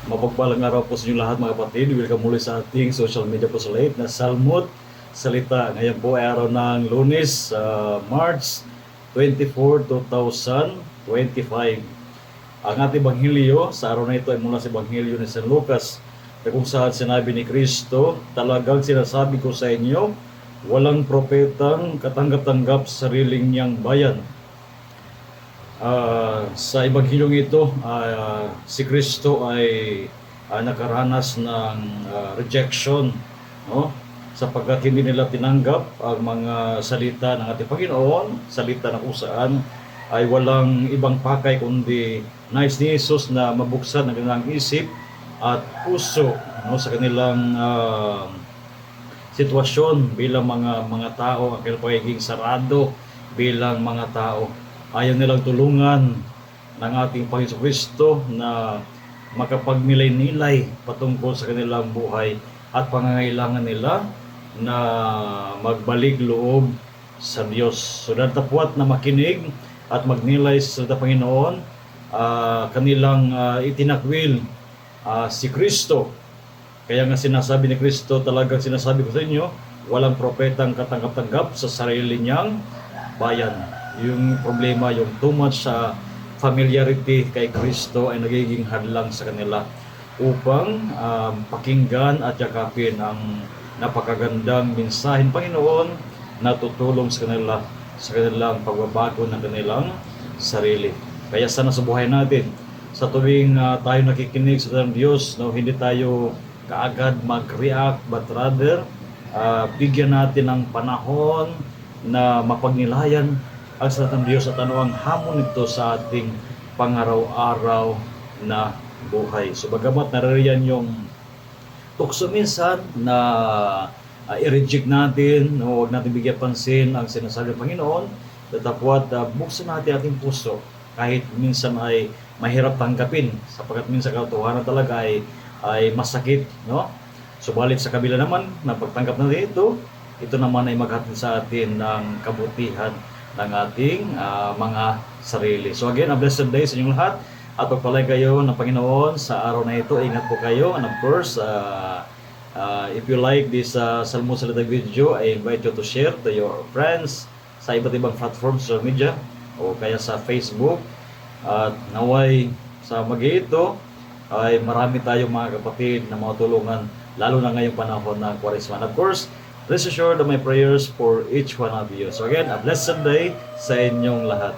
Mapagpalang araw po sa inyo lahat mga kapatid. Welcome muli sa ating social media po sa late na Salmot Salita. Ngayon po ay araw ng Lunes, March 24, 2025. Ang ating Ebanghelyo sa araw na ito ay mula sa Ebanghelyo ni San Lucas, na kung saan sinabi ni Kristo, talagang sinasabi ko sa inyo, walang propetang katanggap-tanggap sa sariling niyang bayan. Sa Ebanghilyong ito, si Kristo ay nakaranas ng rejection, no? Sapagkat hindi nila tinanggap ang mga salita ng ating Panginoon, salita na kung saan ay walang ibang pakay kundi nais ni Jesus na mabuksan ang kanilang isip at puso, no, sa kanilang sitwasyon bilang mga tao, ang kanilang pagiging sarado bilang mga tao. Ayaw nilang tulungan ng ating Panginoon Kristo na makapagnilay-nilay patungkol sa kanilang buhay at pangangailangan nila na magbalik loob sa Diyos. So datapwat na makinig at magnilay sa Panginoon, kanilang itinakwil si Kristo. Kaya nga sinasabi ni Kristo, talagang sinasabi ko sa inyo, walang propetang katanggap-tanggap sa sarili niyang bayan. Yung problema, yung too much familiarity kay Kristo ay nagiging hadlang sa kanila upang pakinggan at yakapin ang napakagandang mensahen Panginoon na tutulong sa kanila sa kanilang pagbabago ng kanilang sarili. Kaya sana sa buhay natin, sa tuwing tayo nakikinig sa Diyos, no, hindi tayo kaagad mag-react, but rather bigyan natin ng panahon na mapagnilayan ang salita ng Diyos at ano ang hamon nito sa ating pangaraw-araw na buhay. So bagamat naririyan yung tukso minsan na i-reject natin, no, huwag natin bigyan pansin ang sinasabi ng Panginoon, datapwat buksan natin ating puso kahit minsan ay mahirap tanggapin sapagkat minsan katotohanan talaga ay masakit, no? Subalit sa kabila naman na pagtanggap natin ito naman ay maghatid sa atin ng kabutihan ng ating mga sarili. So again, a blessed day sa inyong lahat at pagpalay kayo ng Panginoon sa araw na ito. Ingat po kayo, and of course, if you like this Salmot Salita video, I invite you to share to your friends sa iba't ibang platforms, social media o kaya sa Facebook. At naway sa mag-ito ay marami tayong mga kapatid na matulungan lalo na ngayong panahon ng Kwaresma. And of course, rest assured of my prayers for each one of you. So again, a blessed day sa inyong lahat.